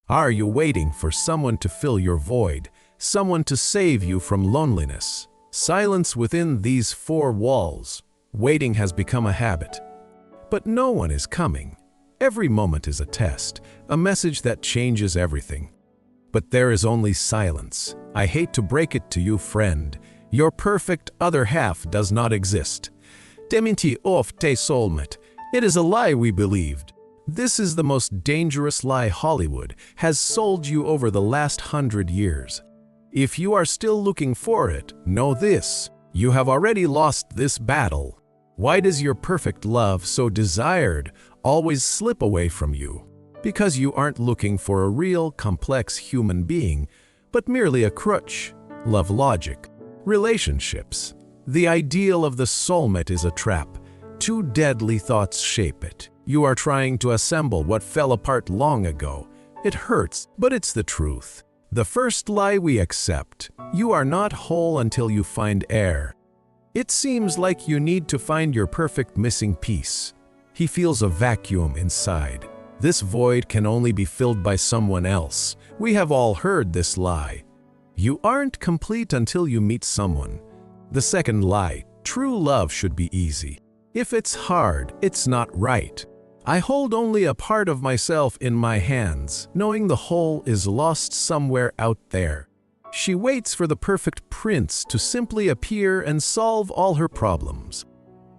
Are you waiting for someone to fill your void, someone to save you from loneliness? Silence within these four walls. Waiting has become a habit. But no one is coming. Every moment is a test, a message that changes everything. But there is only silence. I hate to break it to you, friend. Your perfect other half does not exist. Dementi of te soulmate. It is a lie we believed. This is the most dangerous lie Hollywood has sold you over the last 100 years. If you are still looking for it, know this: you have already lost this battle. Why does your perfect love, so desired, always slip away from you? Because you aren't looking for a real, complex human being, but merely a crutch. Love logic. Relationships. The ideal of the soulmate is a trap. Two deadly thoughts shape it. You are trying to assemble what fell apart long ago. It hurts, but it's the truth. The first lie we accept: you are not whole until you find air. It seems like you need to find your perfect missing piece. He feels a vacuum inside. This void can only be filled by someone else. We have all heard this lie. You aren't complete until you meet someone. The second lie: true love should be easy. If it's hard, it's not right. I hold only a part of myself in my hands, knowing the whole is lost somewhere out there. She waits for the perfect prince to simply appear and solve all her problems.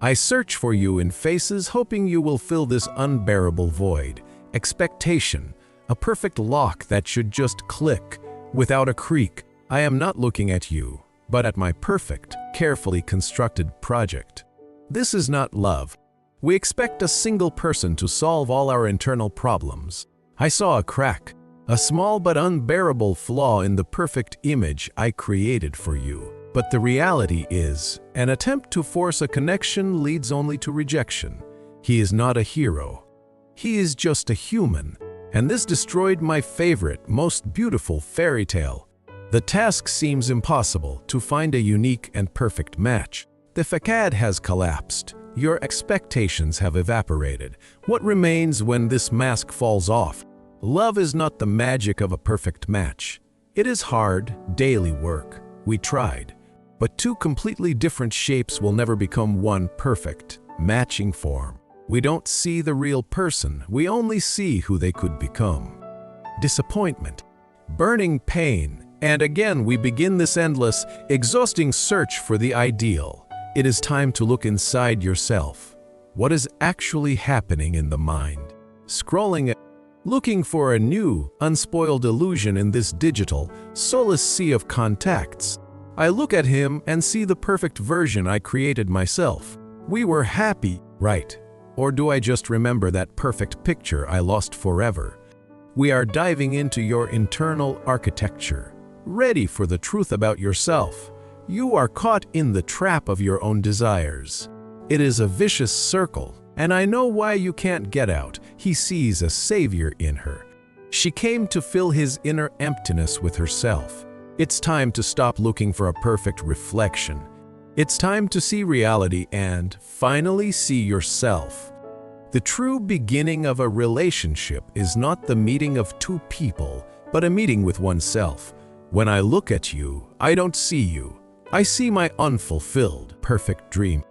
I search for you in faces, hoping you will fill this unbearable void. Expectation, a perfect lock that should just click, without a creak. I am not looking at you, but at my perfect, carefully constructed project. This is not love. We expect a single person to solve all our internal problems. I saw a crack, a small but unbearable flaw in the perfect image I created for you. But the reality is, an attempt to force a connection leads only to rejection. He is not a hero. He is just a human. And this destroyed my favorite, most beautiful fairy tale. The task seems impossible: to find a unique and perfect match. The facade has collapsed. Your expectations have evaporated. What remains when this mask falls off? Love is not the magic of a perfect match. It is hard, daily work. We tried. But two completely different shapes will never become one perfect, matching form. We don't see the real person. We only see who they could become. Disappointment. Burning pain. And again, we begin this endless, exhausting search for the ideal. It is time to look inside yourself. What is actually happening in the mind? Scrolling, looking for a new, unspoiled illusion in this digital, soulless sea of contacts. I look at him and see the perfect version I created myself. We were happy, right? Or do I just remember that perfect picture I lost forever? We are diving into your internal architecture, ready for the truth about yourself. You are caught in the trap of your own desires. It is a vicious circle, and I know why you can't get out. He sees a savior in her. She came to fill his inner emptiness with herself. It's time to stop looking for a perfect reflection. It's time to see reality and finally see yourself. The true beginning of a relationship is not the meeting of two people, but a meeting with oneself. When I look at you, I don't see you. I see my unfulfilled, perfect dream.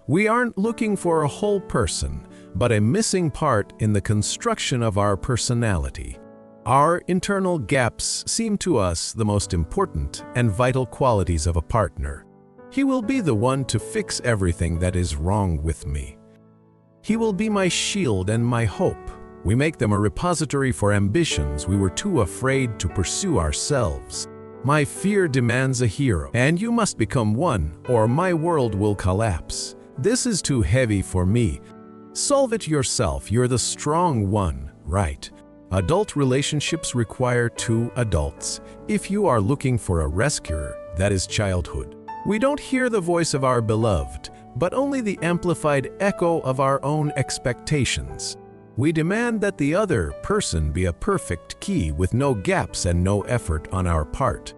We aren't looking for a whole person, but a missing part in the construction of our personality. Our internal gaps seem to us the most important and vital qualities of a partner. He will be the one to fix everything that is wrong with me. He will be my shield and my hope. We make them a repository for ambitions we were too afraid to pursue ourselves. My fear demands a hero, and you must become one, or my world will collapse. This is too heavy for me. Solve it yourself. You're the strong one, right? Adult relationships require two adults. If you are looking for a rescuer, that is childhood. We don't hear the voice of our beloved, but only the amplified echo of our own expectations. We demand that the other person be a perfect key with no gaps and no effort on our part.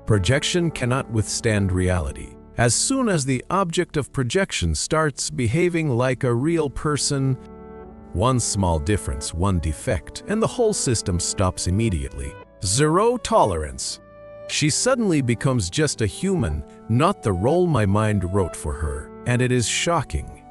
Projection cannot withstand reality. As soon as the object of projection starts behaving like a real person, One small difference, one defect, and the whole system stops immediately. Zero tolerance. She suddenly becomes just a human, not the role my mind wrote for her, and it is shocking.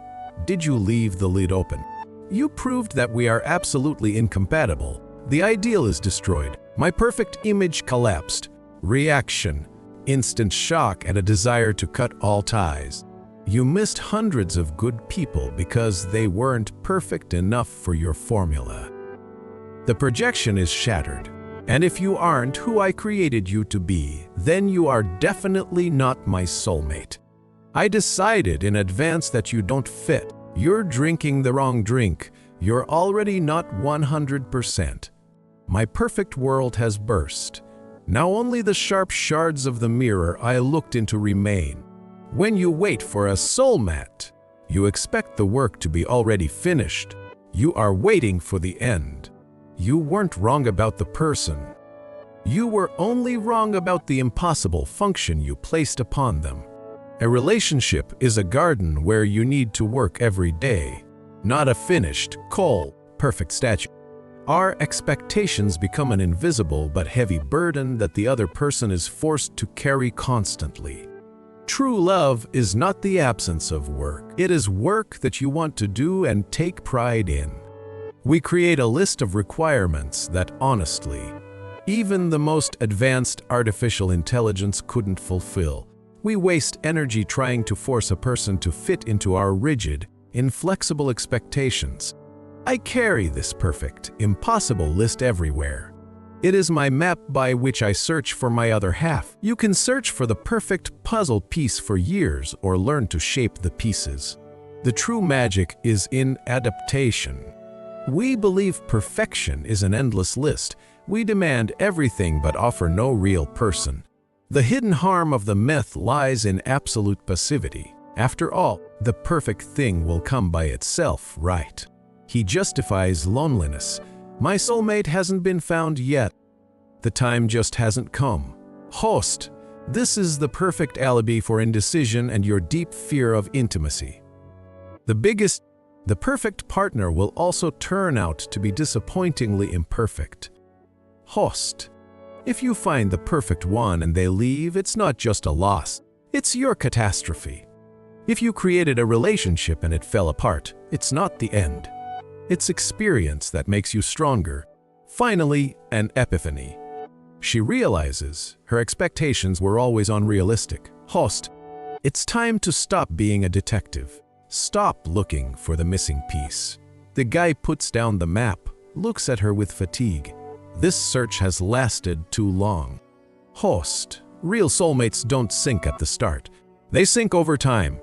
Did you leave the lid open? You proved that we are absolutely incompatible. The ideal is destroyed. My perfect image collapsed. Reaction, instant shock and a desire to cut all ties. You missed hundreds of good people because they weren't perfect enough for your formula. The projection is shattered. And if you aren't who I created you to be, then you are definitely not my soulmate. I decided in advance that you don't fit. You're drinking the wrong drink. You're already not 100%. My perfect world has burst. Now only the sharp shards of the mirror I looked into remain. When you wait for a soulmate, you expect the work to be already finished. You are waiting for the end. You weren't wrong about the person. You were only wrong about the impossible function you placed upon them. A relationship is a garden where you need to work every day, not a finished, cold, perfect statue. Our expectations become an invisible but heavy burden that the other person is forced to carry constantly. True love is not the absence of work. It is work that you want to do and take pride in. We create a list of requirements that, honestly, even the most advanced artificial intelligence couldn't fulfill. We waste energy trying to force a person to fit into our rigid, inflexible expectations. I carry this perfect, impossible list everywhere. It is my map by which I search for my other half. You can search for the perfect puzzle piece for years or learn to shape the pieces. The true magic is in adaptation. We believe perfection is an endless list. We demand everything but offer no real person. The hidden harm of the myth lies in absolute passivity. After all, the perfect thing will come by itself, right? He justifies loneliness. My soulmate hasn't been found yet. The time just hasn't come. Host, this is the perfect alibi for indecision and your deep fear of intimacy. The perfect partner will also turn out to be disappointingly imperfect. Host, if you find the perfect one and they leave, it's not just a loss, it's your catastrophe. If you created a relationship and it fell apart, it's not the end. It's experience that makes you stronger. Finally, an epiphany. She realizes her expectations were always unrealistic. Host, it's time to stop being a detective. Stop looking for the missing piece. The guy puts down the map, looks at her with fatigue. This search has lasted too long. Host, real soulmates don't sync at the start. They sync over time.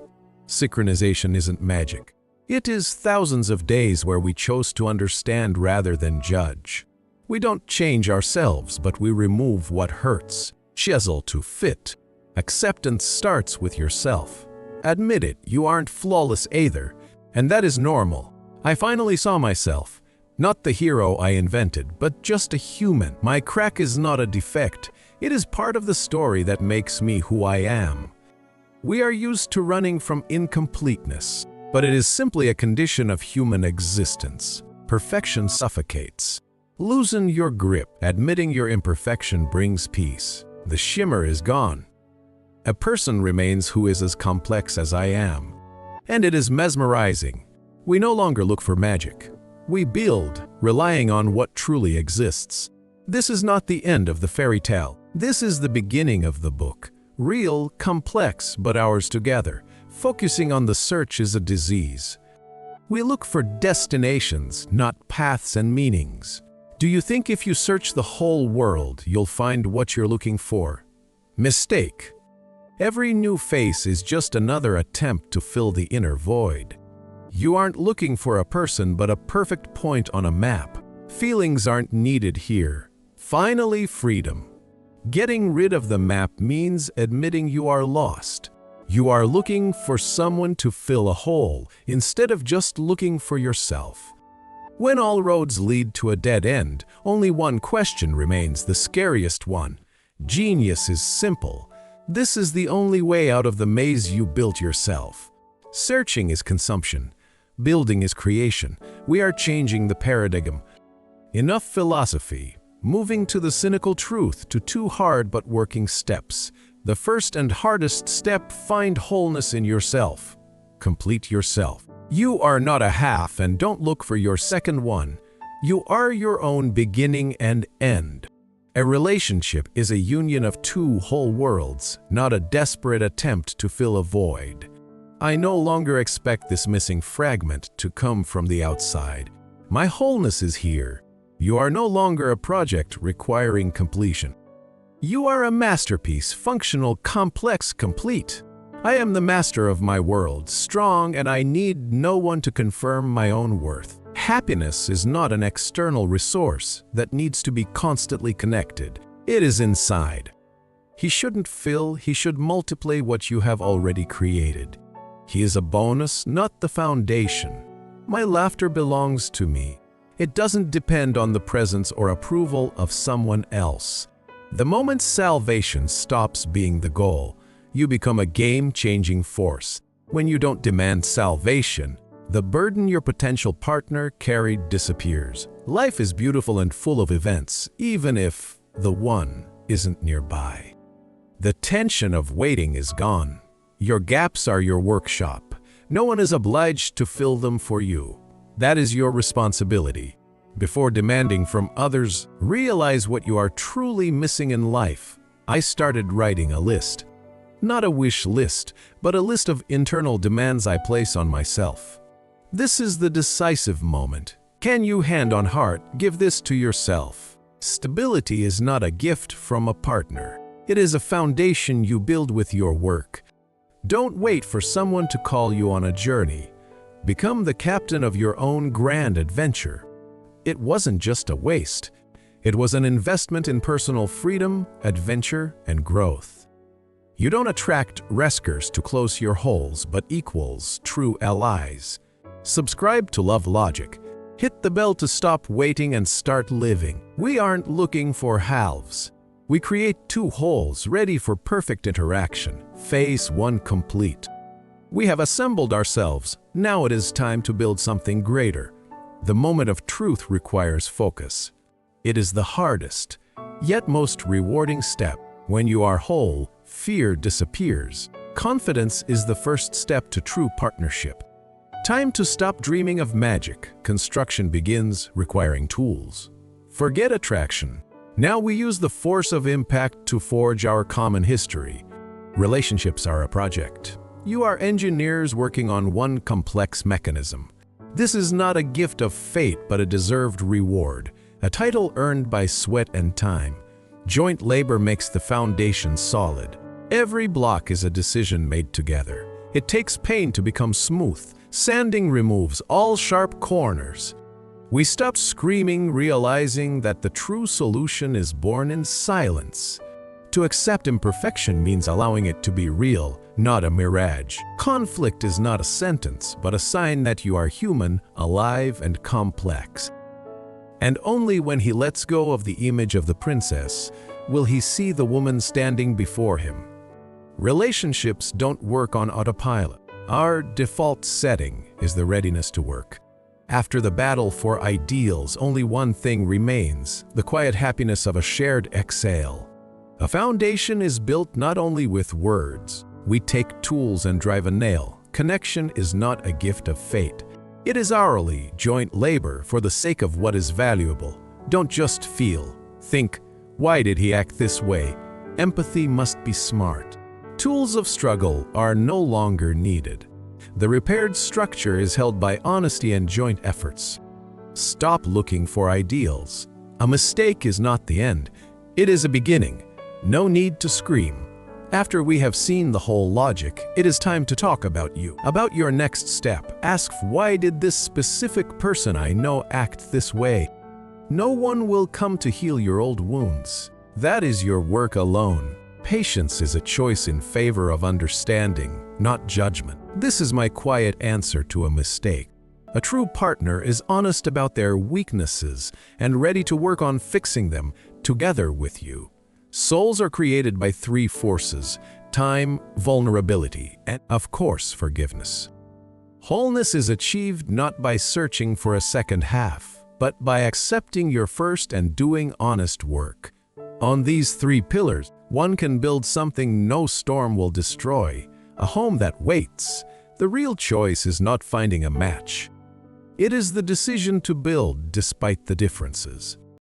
Synchronization isn't magic. It is thousands of days where we chose to understand rather than judge. We don't change ourselves, but we remove what hurts. Chisel to fit. Acceptance starts with yourself. Admit it, you aren't flawless either, and that is normal. I finally saw myself. Not the hero I invented, but just a human. My crack is not a defect. It is part of the story that makes me who I am. We are used to running from incompleteness, but it is simply a condition of human existence. Perfection suffocates. Loosen your grip. Admitting your imperfection brings peace. The shimmer is gone. A person remains who is as complex as I am. And it is mesmerizing. We no longer look for magic. We build, relying on what truly exists. This is not the end of the fairy tale. This is the beginning of the book. Real, complex, but ours together. Focusing on the search is a disease. We look for destinations, not paths and meanings. Do you think if you search the whole world, you'll find what you're looking for? Mistake. Every new face is just another attempt to fill the inner void. You aren't looking for a person but a perfect point on a map. Feelings aren't needed here. Finally, freedom. Getting rid of the map means admitting you are lost. You are looking for someone to fill a hole instead of just looking for yourself. When all roads lead to a dead end, only one question remains, the scariest one. Genius is simple. This is the only way out of the maze you built yourself. Searching is consumption. Building is creation. We are changing the paradigm. Enough philosophy. Moving to the cynical truth, to two hard but working steps. The first and hardest step: find wholeness in yourself. Complete yourself. You are not a half, and don't look for your second one. You are your own beginning and end. A relationship is a union of two whole worlds, not a desperate attempt to fill a void. I no longer expect this missing fragment to come from the outside. My wholeness is here. You are no longer a project requiring completion. You are a masterpiece, functional, complex, complete. I am the master of my world, strong, and I need no one to confirm my own worth. Happiness is not an external resource that needs to be constantly connected. It is inside. He shouldn't fill, he should multiply what you have already created. He is a bonus, not the foundation. My laughter belongs to me. It doesn't depend on the presence or approval of someone else. The moment salvation stops being the goal, you become a game-changing force. When you don't demand salvation, the burden your potential partner carried disappears. Life is beautiful and full of events, even if the one isn't nearby. The tension of waiting is gone. Your gaps are your workshop. No one is obliged to fill them for you. That is your responsibility. Before demanding from others, realize what you are truly missing in life. I started writing a list. Not a wish list, but a list of internal demands I place on myself. This is the decisive moment. Can you, hand on heart, give this to yourself? Stability is not a gift from a partner. It is a foundation you build with your work. Don't wait for someone to call you on a journey. Become the captain of your own grand adventure. It wasn't just a waste. It was an investment in personal freedom, adventure, and growth. You don't attract rescuers to close your holes, but equals, true allies. Subscribe to Love Logic. Hit the bell to stop waiting and start living. We aren't looking for halves. We create two wholes ready for perfect interaction. Phase 1 complete. We have assembled ourselves. Now it is time to build something greater. The moment of truth requires focus. It is the hardest, yet most rewarding step. When you are whole, fear disappears. Confidence is the first step to true partnership. Time to stop dreaming of magic. Construction begins, requiring tools. Forget attraction. Now we use the force of impact to forge our common history. Relationships are a project. You are engineers working on one complex mechanism. This is not a gift of fate, but a deserved reward, a title earned by sweat and time. Joint labor makes the foundation solid. Every block is a decision made together. It takes pain to become smooth. Sanding removes all sharp corners. We stop screaming, realizing that the true solution is born in silence. To accept imperfection means allowing it to be real, not a mirage. Conflict is not a sentence, but a sign that you are human, alive, and complex. And only when he lets go of the image of the princess will he see the woman standing before him. Relationships don't work on autopilot. Our default setting is the readiness to work. After the battle for ideals, only one thing remains: the quiet happiness of a shared exhale. A foundation is built not only with words. We take tools and drive a nail. Connection is not a gift of fate. It is hourly, joint labor for the sake of what is valuable. Don't just feel. Think, why did he act this way? Empathy must be smart. Tools of struggle are no longer needed. The repaired structure is held by honesty and joint efforts. Stop looking for ideals. A mistake is not the end. It is a beginning. No need to scream. After we have seen the whole logic, it is time to talk about you, about your next step. Ask, why did this specific person I know act this way? No one will come to heal your old wounds. That is your work alone. Patience is a choice in favor of understanding, not judgment. This is my quiet answer to a mistake. A true partner is honest about their weaknesses and ready to work on fixing them together with you. Souls are created by three forces: time, vulnerability, and, of course, forgiveness. Wholeness is achieved not by searching for a second half, but by accepting your first and doing honest work. On these three pillars, one can build something no storm will destroy, a home that waits. The real choice is not finding a match. It is the decision to build despite the differences.